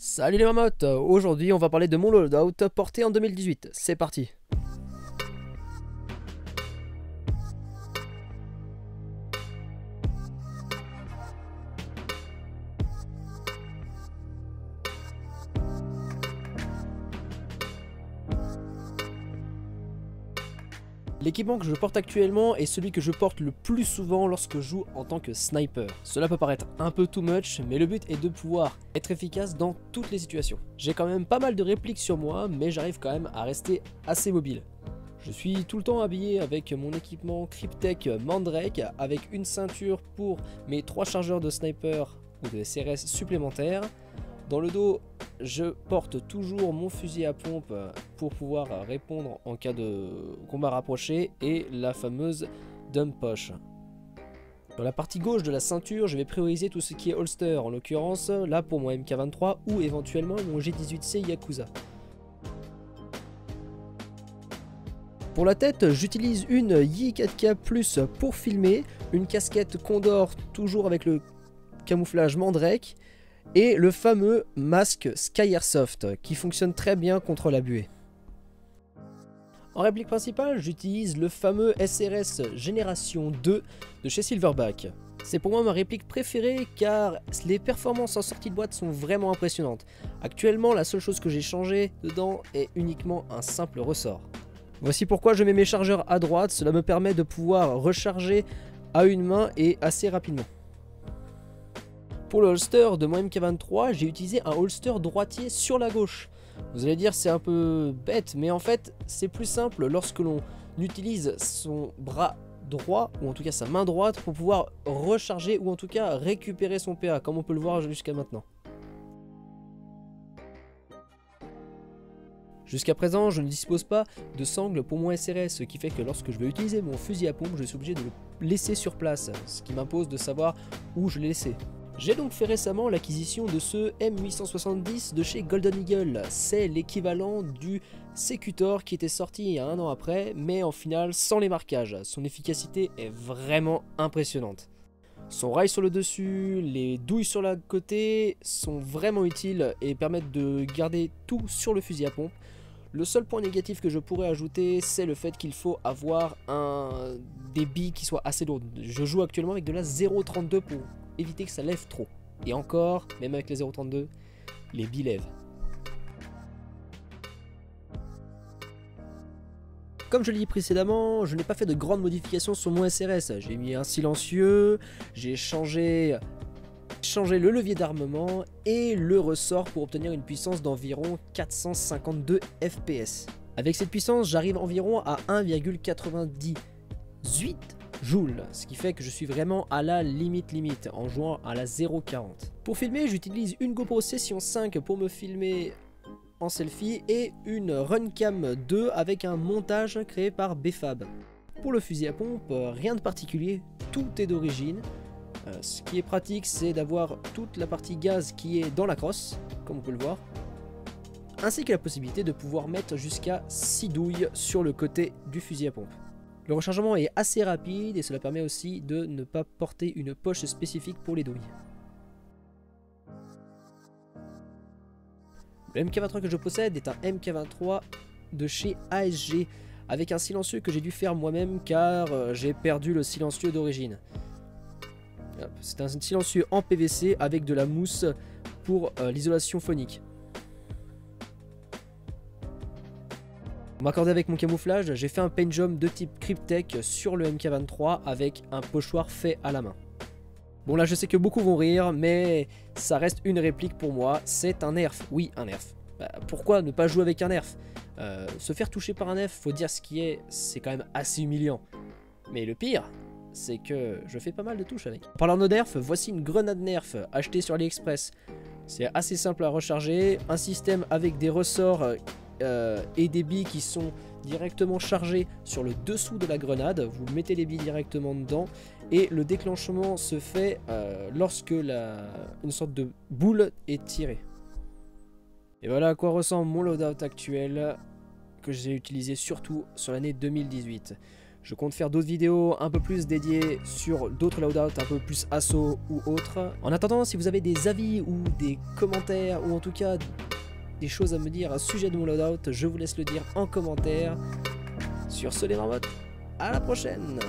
Salut les mamottes, aujourd'hui on va parler de mon loadout porté en 2018, c'est parti. L'équipement que je porte actuellement est celui que je porte le plus souvent lorsque je joue en tant que sniper. Cela peut paraître un peu too much, mais le but est de pouvoir être efficace dans toutes les situations. J'ai quand même pas mal de répliques sur moi, mais j'arrive quand même à rester assez mobile. Je suis tout le temps habillé avec mon équipement Cryptek Mandrake, avec une ceinture pour mes 3 chargeurs de sniper ou de CRS supplémentaires. Dans le dos, je porte toujours mon fusil à pompe pour pouvoir répondre en cas de combat rapproché et la fameuse dump poche. Dans la partie gauche de la ceinture, je vais prioriser tout ce qui est holster, en l'occurrence là pour mon MK23 ou éventuellement mon G18C Yakuza. Pour la tête, j'utilise une Yi4K+ pour filmer, une casquette Condor toujours avec le camouflage Mandrake, et le fameux masque Sky Airsoft qui fonctionne très bien contre la buée. En réplique principale, j'utilise le fameux SRS Génération 2 de chez Silverback. C'est pour moi ma réplique préférée car les performances en sortie de boîte sont vraiment impressionnantes. Actuellement, la seule chose que j'ai changé dedans est uniquement un simple ressort. Voici pourquoi je mets mes chargeurs à droite, cela me permet de pouvoir recharger à une main et assez rapidement. Pour le holster de mon MK23, j'ai utilisé un holster droitier sur la gauche. Vous allez dire c'est un peu bête, mais en fait c'est plus simple lorsque l'on utilise son bras droit, ou en tout cas sa main droite, pour pouvoir recharger ou en tout cas récupérer son PA, comme on peut le voir jusqu'à maintenant. Jusqu'à présent, je ne dispose pas de sangle pour mon SRS, ce qui fait que lorsque je vais utiliser mon fusil à pompe, je suis obligé de le laisser sur place, ce qui m'impose de savoir où je l'ai laissé. J'ai donc fait récemment l'acquisition de ce M870 de chez Golden Eagle. C'est l'équivalent du Secutor qui était sorti il y a 1 an après, mais en final sans les marquages. Son efficacité est vraiment impressionnante. Son rail sur le dessus, les douilles sur le côté sont vraiment utiles et permettent de garder tout sur le fusil à pompe. Le seul point négatif que je pourrais ajouter, c'est le fait qu'il faut avoir des billes qui soient assez lourdes. Je joue actuellement avec de la 0.32 pour éviter que ça lève trop. Et encore, même avec les 0.32, les billes lèvent. Comme je l'ai dit précédemment, je n'ai pas fait de grandes modifications sur mon SRS. J'ai mis un silencieux, j'ai changé le levier d'armement et le ressort pour obtenir une puissance d'environ 452 fps. Avec cette puissance, j'arrive environ à 1,98 joules, ce qui fait que je suis vraiment à la limite en jouant à la 0.40. Pour filmer, j'utilise une GoPro Session 5 pour me filmer en selfie et une Runcam 2 avec un montage créé par Bfab. Pour le fusil à pompe, rien de particulier, tout est d'origine. Ce qui est pratique, c'est d'avoir toute la partie gaz qui est dans la crosse, comme on peut le voir, ainsi que la possibilité de pouvoir mettre jusqu'à 6 douilles sur le côté du fusil à pompe. Le rechargement est assez rapide et cela permet aussi de ne pas porter une poche spécifique pour les douilles. Le MK23 que je possède est un MK23 de chez ASG, avec un silencieux que j'ai dû faire moi-même car j'ai perdu le silencieux d'origine. C'est un silencieux en PVC avec de la mousse pour l'isolation phonique. Pour m'accorder avec mon camouflage, j'ai fait un paint job de type Cryptek sur le MK23 avec un pochoir fait à la main. Bon là je sais que beaucoup vont rire, mais ça reste une réplique pour moi, c'est un nerf, oui un nerf. Pourquoi ne pas jouer avec un nerf? Se faire toucher par un nerf, faut dire ce qui est, c'est quand même assez humiliant. Mais le pire, c'est que je fais pas mal de touches avec. En parlant de nerf, voici une grenade nerf achetée sur AliExpress. C'est assez simple à recharger, un système avec des ressorts et des billes qui sont directement chargées sur le dessous de la grenade. Vous mettez les billes directement dedans et le déclenchement se fait lorsque une sorte de boule est tirée. Et voilà à quoi ressemble mon loadout actuel que j'ai utilisé surtout sur l'année 2018. Je compte faire d'autres vidéos un peu plus dédiées sur d'autres loadouts, un peu plus assaut ou autres. En attendant, si vous avez des avis ou des commentaires, ou en tout cas des choses à me dire à ce sujet de mon loadout, je vous laisse le dire en commentaire. Sur ce les marmottes, à la prochaine!